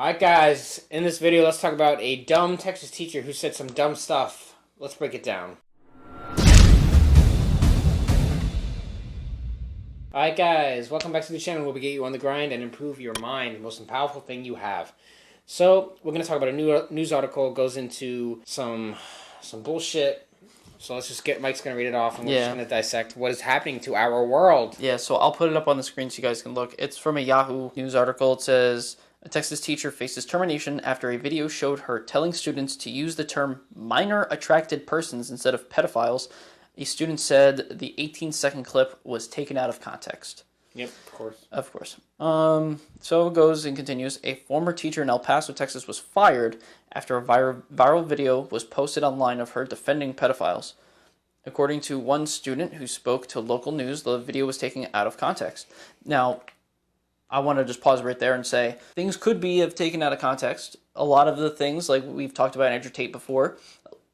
Alright guys, in this video let's talk about a dumb Texas teacher who said some dumb stuff. Let's break it down. Alright guys, welcome back to the channel where we get you on the grind and improve your mind, the most powerful thing you have. So, we're going to talk about a new news article, goes into some bullshit. So let's just get, Mike's going to read it off and we're just going to dissect what is happening to our world. Yeah, so I'll put it up on the screen so you guys can look. It's from a Yahoo news article. It says, a Texas teacher faces termination after a video showed her telling students to use the term minor attracted persons instead of pedophiles. A student said the 18-second clip was taken out of context. Yep, of course. Of course. So it goes and continues. A former teacher in El Paso, Texas was fired after a viral video was posted online of her defending pedophiles. According to one student who spoke to local news, the video was taken out of context. Now, I want to just pause right there and say things could be taken out of context. A lot of the things, like we've talked about Andrew Tate before,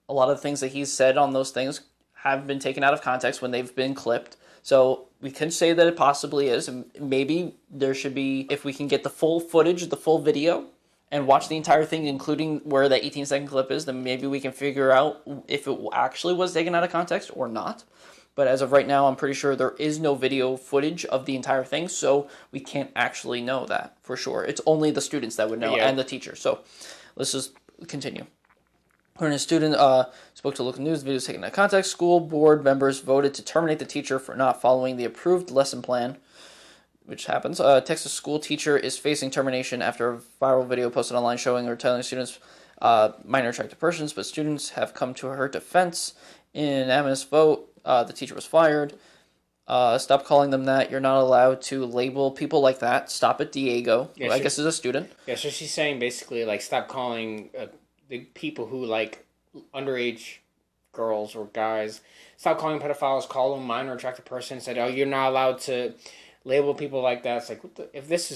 a lot of the things that he's said on those things have been taken out of context when they've been clipped. So we can say that it possibly is. Maybe there should be, if we can get the full footage, the full video, and watch the entire thing, including where that 18-second clip is, then maybe we can figure out if it actually was taken out of context or not. But as of right now, I'm pretty sure there is no video footage of the entire thing, so we can't actually know that for sure. It's only the students that would know, and the teacher. So let's just continue. When a student spoke to local news, the video was taken out of context. School board members voted to terminate the teacher for not following the approved lesson plan, which happens. A Texas school teacher is facing termination after a viral video posted online showing her telling students minor attracted persons, but students have come to her defense. In an unanimous vote, the teacher was fired. Stop calling them that. You're not allowed to label people like that. Stop it, Diego. Yeah, I guess is a student. Yeah, so she's saying basically, like, stop calling the people who like underage girls or guys. Stop calling pedophiles. Call them minor attracted persons. Said, oh, you're not allowed to label people like that. It's like, what the, if this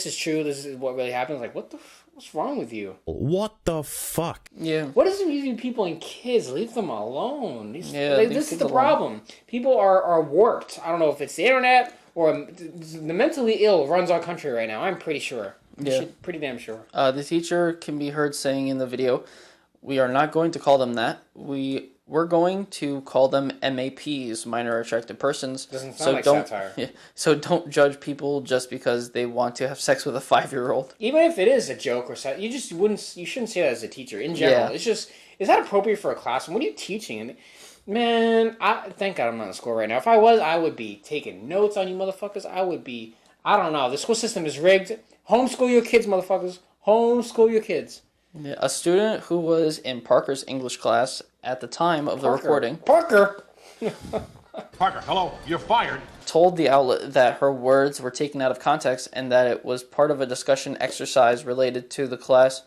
is true, this is what really happens. Like, what's wrong with you? What the fuck? Yeah. What is it using people and kids? Leave them alone. This is the problem. People are warped. I don't know if it's the internet or the mentally ill runs our country right now. I'm pretty sure. Pretty damn sure. The teacher can be heard saying in the video, "We are not going to call them that. We're going to call them MAPs, minor attracted persons." Doesn't sound like satire. Yeah, so don't judge people just because they want to have sex with a 5-year-old. Even if it is a joke or something, you shouldn't say that as a teacher in general. Yeah. It's just, is that appropriate for a classroom? What are you teaching? And man, thank God I'm not in school right now. If I was, I would be taking notes on you motherfuckers. I don't know. The school system is rigged. Homeschool your kids, motherfuckers. Homeschool your kids. Yeah, a student who was in Parker's English class at the time of the recording. Parker, hello, you're fired. Told the outlet that her words were taken out of context and that it was part of a discussion exercise related to the class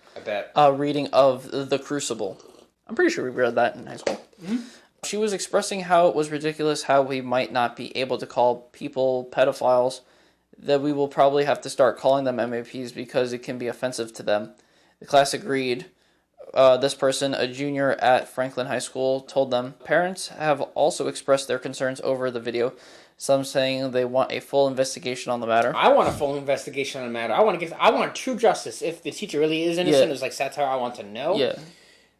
reading of The Crucible. I'm pretty sure we read that in high school. Mm-hmm. She was expressing how it was ridiculous how we might not be able to call people pedophiles, that we will probably have to start calling them MAPs because it can be offensive to them. The class agreed. This person, a junior at Franklin High School, told them. Parents have also expressed their concerns over the video, some saying they want a full investigation on the matter. I want a full investigation on the matter. I want true justice. If the teacher really is innocent, it's like satire, I want to know. Yeah.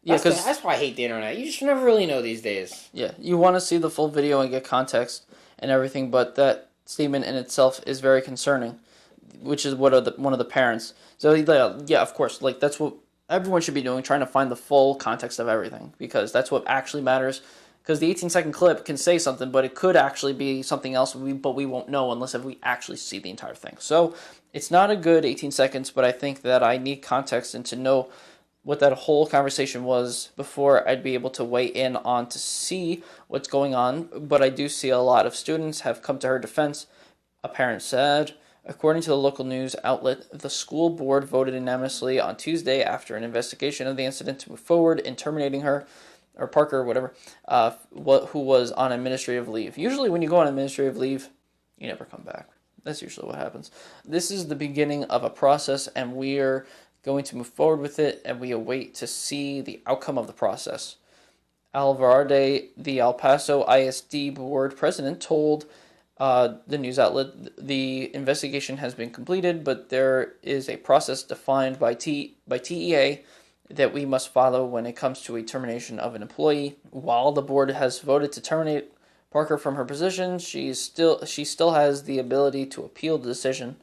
That's why I hate the internet. You just never really know these days. Yeah, you want to see the full video and get context and everything, but that statement in itself is very concerning, which is one of the parents. So yeah, of course, like that's what everyone should be doing, trying to find the full context of everything, because that's what actually matters. Because the 18-second clip can say something, but it could actually be something else, but we won't know unless we actually see the entire thing. So it's not a good 18 seconds, but I think that I need context and to know what that whole conversation was before I'd be able to weigh in on to see what's going on. But I do see a lot of students have come to her defense. A parent said, according to the local news outlet, the school board voted unanimously on Tuesday after an investigation of the incident to move forward in terminating her, or Parker, or whatever, who was on administrative leave. Usually when you go on administrative leave, you never come back. That's usually what happens. This is the beginning of a process, and we're going to move forward with it, and we await to see the outcome of the process. Alvarade, the El Paso ISD board president, told the news outlet, the investigation has been completed, but there is a process defined by TEA that we must follow when it comes to a termination of an employee. While the board has voted to terminate Parker from her position, she still has the ability to appeal the decision.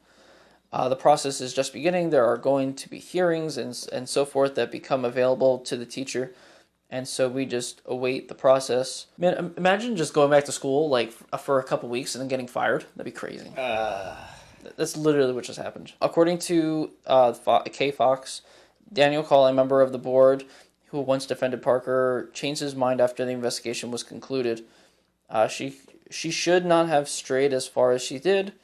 The process is just beginning. There are going to be hearings and so forth that become available to the teacher. And so we just await the process. Man, imagine just going back to school like for a couple weeks and then getting fired. That'd be crazy. That's literally what just happened. According to K Fox, Daniel Call, a member of the board who once defended Parker, changed his mind after the investigation was concluded. She should not have strayed as far as she did.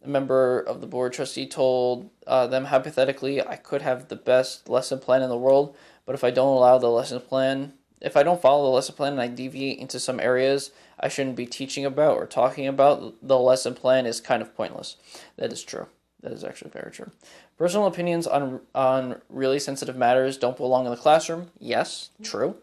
A member of the board trustee told them hypothetically, I could have the best lesson plan in the world, but if I don't follow the lesson plan and I deviate into some areas I shouldn't be teaching about or talking about, the lesson plan is kind of pointless. That is true. That is actually very true. Personal opinions on really sensitive matters don't belong in the classroom. Yes, true.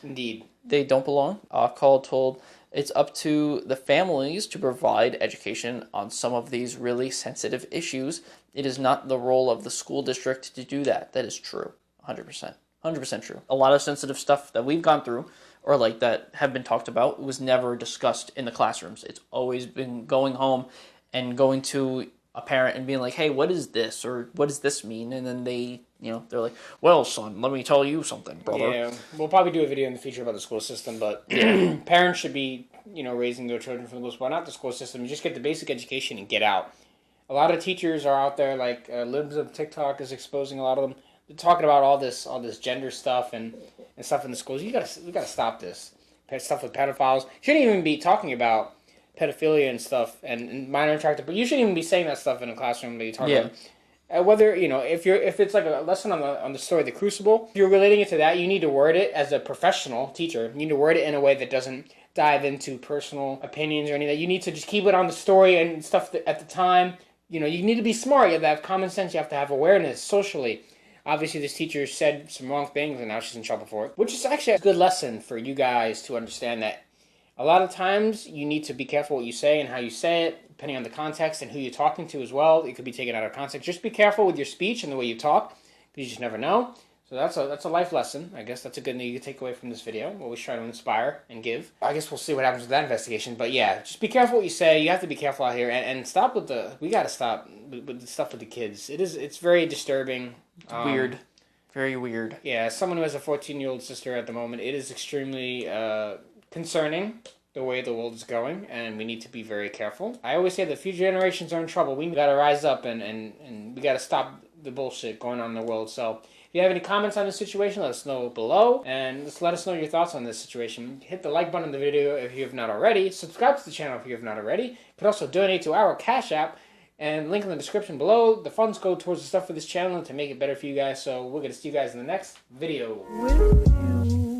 Indeed. They don't belong. Call told it's up to the families to provide education on some of these really sensitive issues. It is not the role of the school district to do that. That is true. 100%. 100% true. A lot of sensitive stuff that we've gone through or like that have been talked about was never discussed in the classrooms. It's always been going home and going to a parent and being like, hey, what is this? Or what does this mean? And then they're like, well, son, let me tell you something, brother. Yeah, we'll probably do a video in the future about the school system, but parents should be, raising their children from the school, not the school system. You just get the basic education and get out. A lot of teachers are out there, like Libs of TikTok is exposing a lot of them. They're talking about all this gender stuff and stuff in the schools. We gotta stop this. Stuff with pedophiles. You shouldn't even be talking about pedophilia and stuff and minor attractive, but you shouldn't even be saying that stuff in a classroom that you talk about. Whether if it's like a lesson on the story of the Crucible, if you're relating it to that, you need to word it as a professional teacher. You need to word it in a way that doesn't dive into personal opinions or anything. You need to just keep it on the story and stuff at the time. You need to be smart. You have to have common sense. You have to have awareness socially. Obviously, this teacher said some wrong things, and now she's in trouble for it. Which is actually a good lesson for you guys to understand that a lot of times you need to be careful what you say and how you say it, depending on the context and who you're talking to as well. It could be taken out of context. Just be careful with your speech and the way you talk, because you just never know. So that's a life lesson. I guess that's a good thing you can take away from this video. Always try to inspire and give. I guess we'll see what happens with that investigation. But yeah, just be careful what you say. You have to be careful out here and stop with we got to stop with the stuff with the kids. It's very disturbing. It's weird. Very weird. Yeah, as someone who has a 14-year-old sister at the moment, it is extremely concerning the way the world is going, and we need to be very careful. I always say the future generations are in trouble. We got to rise up and we got to stop the bullshit going on in the world. So if you have any comments on this situation, let us know below, and just let us know your thoughts on this situation. Hit the like button on the video if you have not already. Subscribe to the channel if you have not already. You can also donate to our Cash App, and link in the description below. The funds go towards the stuff for this channel to make it better for you guys. So we're going to see you guys in the next video.